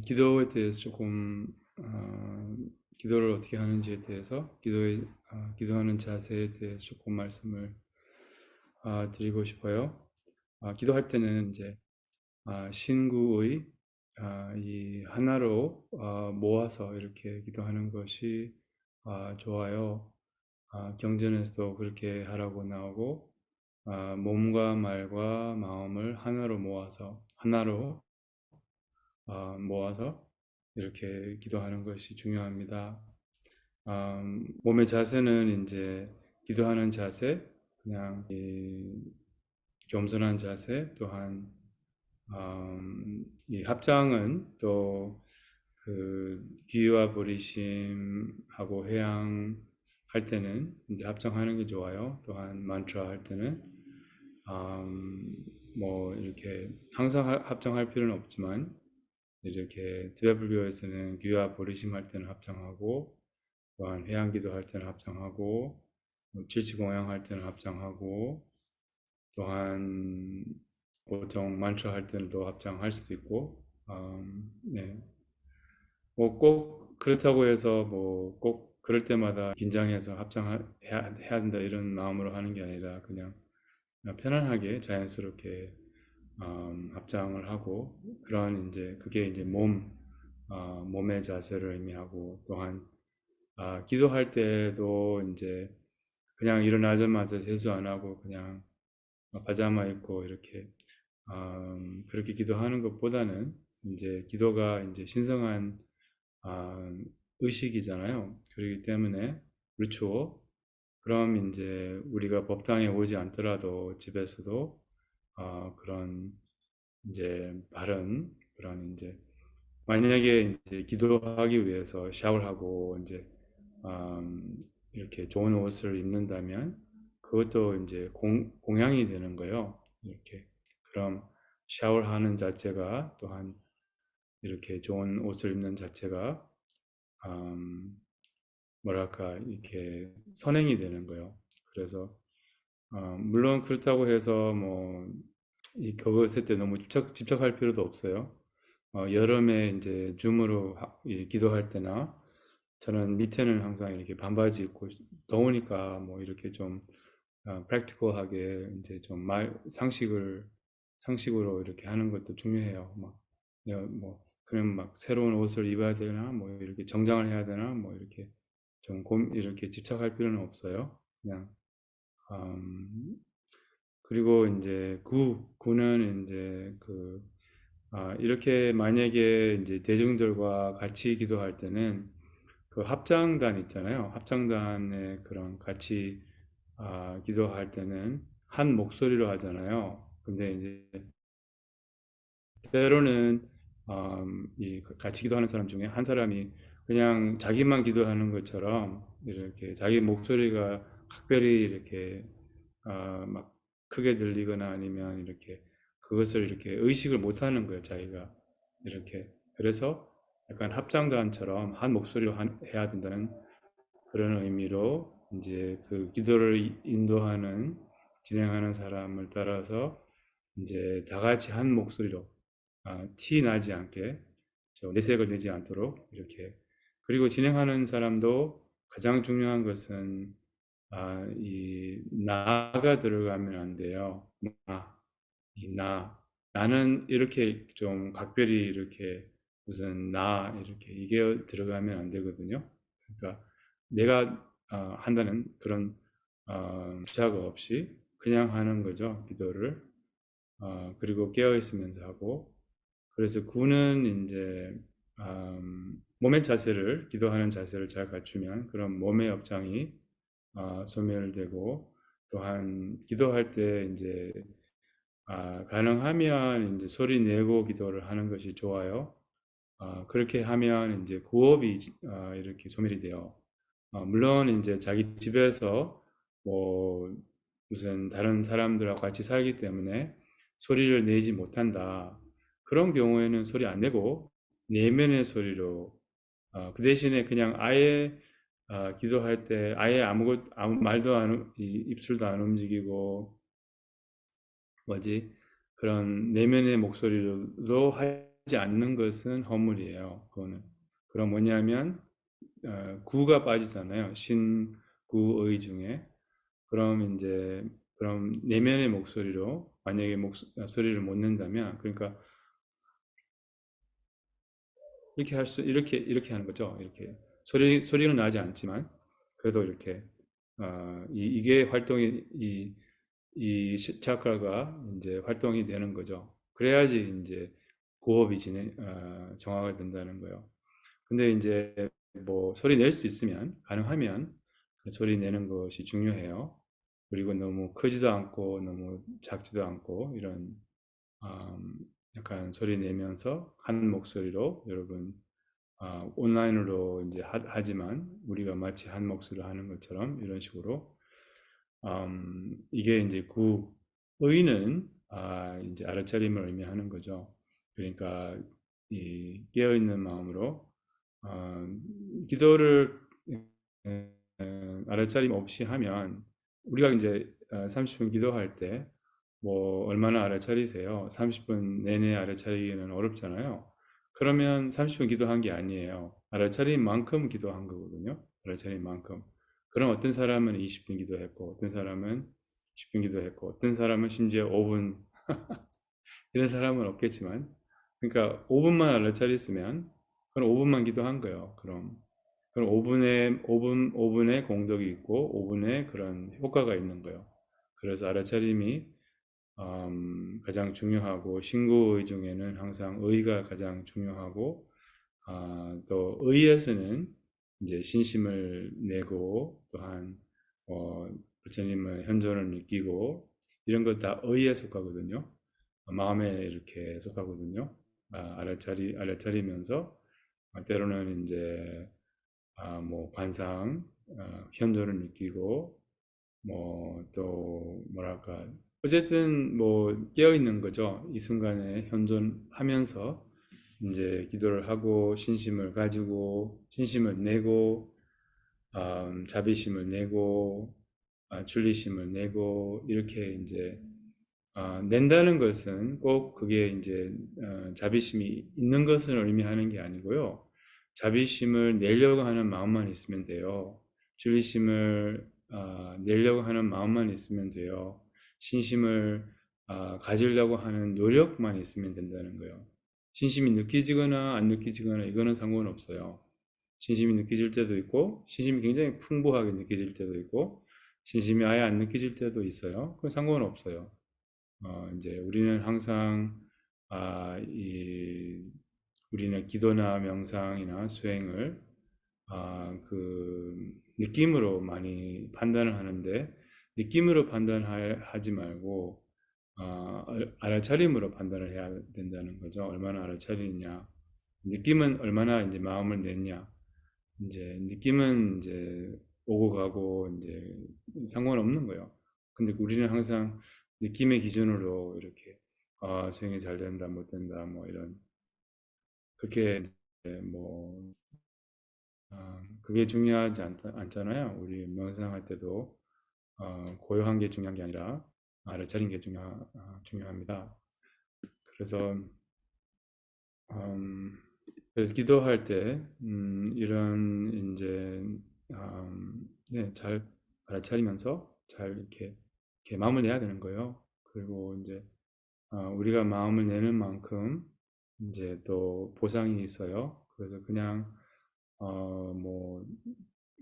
기도에 대해서 조금 기도를 어떻게 하는지에 대해서 기도하는 자세에 대해서 조금 말씀을 드리고 싶어요. 기도할 때는 이제 신구의 이 하나로 모아서 이렇게 기도하는 것이 좋아요. 경전에서도 그렇게 하라고 나오고 몸과 말과 마음을 하나로 모아서 이렇게 기도하는 것이 중요합니다. 몸의 자세는 이제 기도하는 자세, 그냥 이 겸손한 자세, 또한 이 합장은 또 그 귀와 부리심하고 회양 할 때는 이제 합장하는 게 좋아요. 또한 만트라 할 때는 뭐 이렇게 항상 합장할 필요는 없지만 이렇게 디아블교에서는 귀와 보리심 할 때는 합장하고, 또한 회양기도 할 때는 합장하고, 질치공양 할 때는 합장하고, 또한 보통 만tra 할 때는 또 합장할 수도 있고, 네. 뭐 꼭 그렇다고 해서 뭐 꼭 그럴 때마다 긴장해서 합장해야 된다 이런 마음으로 하는 게 아니라 그냥 편안하게 자연스럽게 합장을 하고, 그런 이제 그게 이제 몸의 자세를 의미하고, 또한 기도할 때도 이제 그냥 일어나자마자 세수 안 하고 그냥 파자마 입고 이렇게 그렇게 기도하는 것보다는 이제 기도가 이제 신성한 의식이잖아요. 그렇기 때문에 그렇죠. 그럼 이제 우리가 법당에 오지 않더라도 집에서도 그런 이제 바른 그런 이제 만약에 이제 기도하기 위해서 샤워를 하고 이제 이렇게 좋은 옷을 입는다면 그것도 이제 공양이 되는 거예요. 이렇게 그럼 샤워하는 자체가, 또한 이렇게 좋은 옷을 입는 자체가 뭐랄까 이렇게 선행이 되는 거예요. 그래서 물론 그렇다고 해서 뭐 그것에 때 너무 집착할 필요도 없어요. 여름에 이제 줌으로 기도할 때나 저는 밑에는 항상 이렇게 반바지 입고, 더우니까 뭐 이렇게 좀 프랙티컬하게 이제 좀 상식으로 이렇게 하는 것도 중요해요. 뭐 그럼 막 새로운 옷을 입어야 되나 뭐 이렇게 정장을 해야 되나 뭐 이렇게 이렇게 집착할 필요는 없어요. 그냥 그리고 이제 구는 이제 이렇게 만약에 이제 대중들과 같이 기도할 때는 그 합장단 있잖아요. 합장단에 그런 같이 기도할 때는 한 목소리로 하잖아요. 근데 이제 때로는 이 같이 기도하는 사람 중에 한 사람이 그냥 자기만 기도하는 것처럼 이렇게 자기 목소리가 각별히 이렇게 막 크게 들리거나 아니면 이렇게 그것을 이렇게 의식을 못하는 거예요, 자기가. 이렇게 그래서 약간 합장단처럼 한 목소리로 해야 된다는 그런 의미로 이제 그 기도를 진행하는 사람을 따라서 이제 다 같이 한 목소리로 티 나지 않게 내색을 내지 않도록 이렇게. 그리고 진행하는 사람도 가장 중요한 것은 이 나가 들어가면 안 돼요. 나는 이렇게 좀 각별히 이렇게 무슨 이렇게 이게 들어가면 안 되거든요. 그러니까 내가 한다는 그런 주자가 없이 그냥 하는 거죠, 기도를. 그리고 깨어 있으면서 하고. 그래서 구는 이제 기도하는 자세를 잘 갖추면 그런 몸의 업장이 소멸되고, 또한 기도할 때 이제 가능하면 이제 소리 내고 기도를 하는 것이 좋아요. 그렇게 하면 이제 구업이 이렇게 소멸이 돼요. 물론 이제 자기 집에서 뭐 무슨 다른 사람들하고 같이 살기 때문에 소리를 내지 못한다. 그런 경우에는 소리 안 내고 내면의 소리로 그 대신에 그냥 아예 기도할 때 아예 아무 말도 입술도 안 움직이고 뭐지 그런 내면의 목소리로도 않는 것은 허물이에요. 그거는. 그럼 뭐냐면 구가 빠지잖아요. 신구의 중에. 그럼 내면의 목소리로 만약에 소리를 못 낸다면, 그러니까 이렇게 하는 거죠. 이렇게 소리는 나지 않지만 그래도 이렇게 이게 활동이 이 차크라가 이제 활동이 되는 거죠. 그래야지 이제 고업이 정화가 된다는 거예요. 근데 이제 뭐 소리 낼 수 있으면 가능하면 소리 내는 것이 중요해요. 그리고 너무 크지도 않고 너무 작지도 않고 이런 음, 약간 소리 내면서 한 목소리로 여러분 온라인으로 이제 하지만 우리가 마치 한 목소리로 하는 것처럼 이런 식으로 이게 이제 의는 이제 알아차림을 의미하는 거죠. 그러니까 이 깨어있는 마음으로 어, 기도를 알아차림 없이 하면 우리가 이제 30분 기도할 때 뭐 얼마나 알아차리세요? 30분 내내 알아차리기는 어렵잖아요. 그러면 30분 기도한 게 아니에요. 알아차린 만큼 기도한 거거든요. 알아차린 만큼. 그럼 어떤 사람은 20분 기도했고, 어떤 사람은 10분 기도했고, 어떤 사람은 심지어 5분, 이런 사람은 없겠지만, 그러니까 5분만 알아차렸으면, 그럼 5분만 기도한 거예요. 그럼 5분의 공덕이 있고, 5분의 그런 효과가 있는 거예요. 그래서 알아차림이 가장 중요하고, 신구의 중에는 항상 의가 가장 중요하고, 또 의에서는 이제 신심을 내고 또한 부처님의 현존을 느끼고 이런 것 다 의에 속하거든요. 마음에 이렇게 속하거든요. 알아차리면서 때로는 이제 뭐 관상, 현존을 느끼고 뭐 또 뭐랄까 어쨌든 뭐 깨어 있는 거죠. 이 순간에 현존하면서 이제 기도를 하고 신심을 내고 자비심을 내고 줄리심을 내고 이렇게 이제 낸다는 것은 꼭 그게 이제 자비심이 있는 것을 의미하는 게 아니고요. 자비심을 내려고 하는 마음만 있으면 돼요. 줄리심을 내려고 하는 마음만 있으면 돼요. 신심을 가지려고 하는 노력만 있으면 된다는 거예요. 신심이 느껴지거나 안 느껴지거나 이거는 상관없어요. 신심이 느껴질 때도 있고 신심이 굉장히 풍부하게 느껴질 때도 있고 신심이 아예 안 느껴질 때도 있어요. 그건 상관없어요. 이제 우리는 항상 우리는 기도나 명상이나 수행을 그 느낌으로 많이 판단을 하는데 느낌으로 판단하지 말고 알아차림으로 판단을 해야 된다는 거죠. 얼마나 알아차리느냐. 느낌은 얼마나 이제 마음을 냈냐. 이제 느낌은 이제 오고 가고 이제 상관없는 거예요. 근데 우리는 항상 느낌의 기준으로 이렇게 수행이 잘 된다, 못 된다, 뭐 이런 그렇게 이제 뭐 그게 중요하지 않잖아요. 우리 명상할 때도 고요한 게 중요한 게 아니라 알아차린 게 중요합니다. 그래서 음, 그래서 기도할 때 이런 이제 네, 잘 알아차리면서 잘 이렇게 마음을 내야 되는 거예요. 그리고 이제 우리가 마음을 내는 만큼 이제 또 보상이 있어요. 그래서 그냥 뭐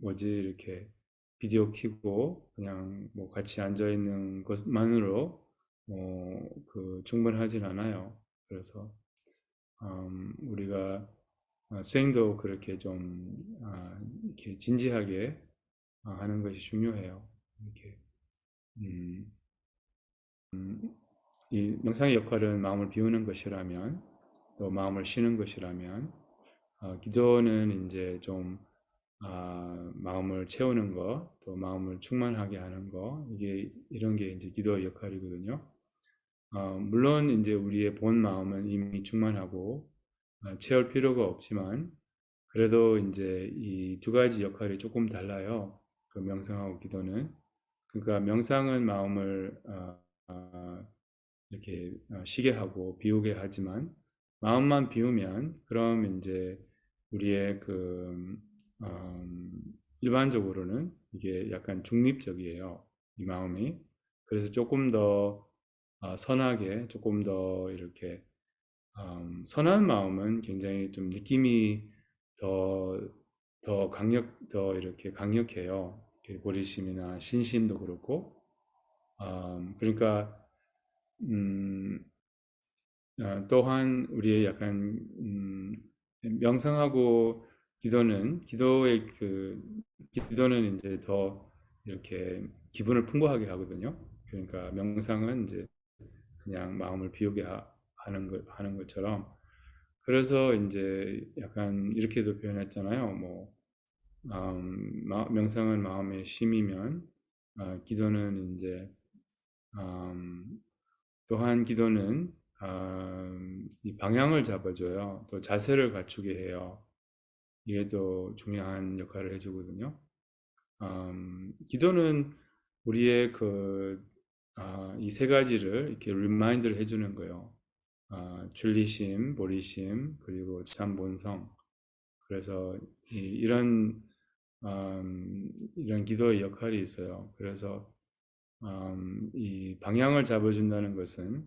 뭐지 이렇게 비디오 켜고 그냥 뭐 같이 앉아 있는 것만으로 그 충분하진 않아요. 그래서 우리가 수행도 그렇게 좀 이렇게 진지하게 하는 것이 중요해요. 이렇게 음, 이 명상의 역할은 마음을 비우는 것이라면 또 마음을 쉬는 것이라면 기도는 이제 좀 마음을 채우는 거, 또 마음을 충만하게 하는 거, 이런 게 이제 기도의 역할이거든요. 물론 이제 우리의 본 마음은 이미 충만하고 채울 필요가 없지만 그래도 이제 이 두 가지 역할이 조금 달라요. 그 명상하고 기도는. 그러니까 명상은 마음을 이렇게 쉬게 하고 비우게 하지만 마음만 비우면 그럼 이제 우리의 일반적으로는 이게 약간 중립적이에요. 이 마음이. 그래서 조금 더 선하게, 조금 더 이렇게 선한 마음은 굉장히 좀 느낌이 더, 더 이렇게 강력해요. 보리심이나 신심도 그렇고. 그러니까, 음, 또한 우리의 약간, 명상하고 기도는 이제 더 이렇게 기분을 풍부하게 하거든요. 그러니까 명상은 이제 그냥 마음을 비우게 하는 것처럼 그래서 이제 약간 이렇게도 표현했잖아요. 뭐 명상은 마음의 쉼이면 기도는 이제 또한 기도는 이 방향을 잡아줘요. 또 자세를 갖추게 해요. 이게 또 중요한 역할을 해주거든요. 기도는 우리의 이 세 가지를 이렇게 리마인드를 해주는 거예요. 줄리심, 보리심, 그리고 참본성. 그래서 이런 기도의 역할이 있어요. 그래서 이 방향을 잡아준다는 것은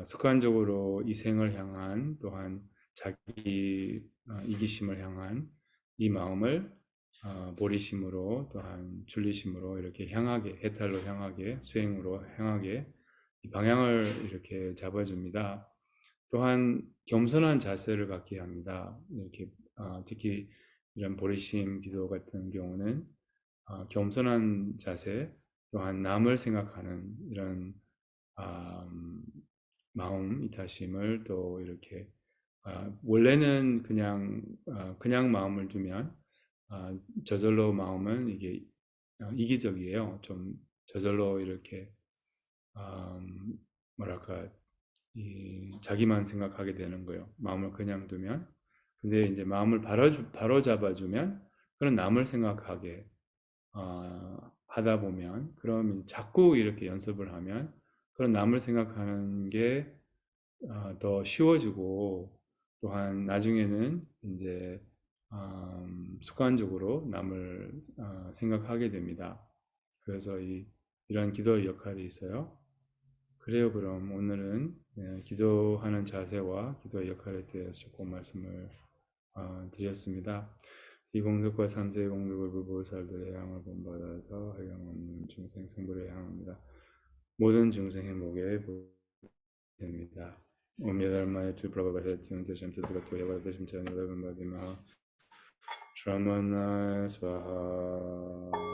습관적으로 이생을 향한 또한 자기 이기심을 향한 이 마음을 보리심으로 또한 줄리심으로 이렇게 향하게 해탈로 향하게 수행으로 향하게 이 방향을 이렇게 잡아줍니다. 또한 겸손한 자세를 갖게 합니다. 이렇게 특히 이런 보리심 기도 같은 경우는 겸손한 자세 또한 남을 생각하는 이런 마음 이타심을 또 이렇게 원래는 그냥 마음을 두면 저절로 마음은 이게 이기적이에요. 좀 저절로 이렇게 뭐랄까 자기만 생각하게 되는 거예요. 마음을 그냥 두면. 근데 이제 마음을 바로 잡아주면 그런 남을 생각하게 하다 보면 그러면 자꾸 이렇게 연습을 하면 그런 남을 생각하는 게 더 쉬워지고 또한 나중에는 이제 습관적으로 남을 생각하게 됩니다. 그래서 이런 기도의 역할이 있어요. 그래요. 그럼 오늘은 기도하는 자세와 기도의 역할에 대해서 조금 말씀을 드렸습니다. 이 공덕과 삼세의 공덕을 불보살들의 향을 본받아서 해경없는 중생 성불에 향합니다. 모든 중생 행복에 됩니다. Om Yadharmaya tu Prabhavasya Tisham Tattvato Yavadasham Chanyavam Bhadima Shramana Svaha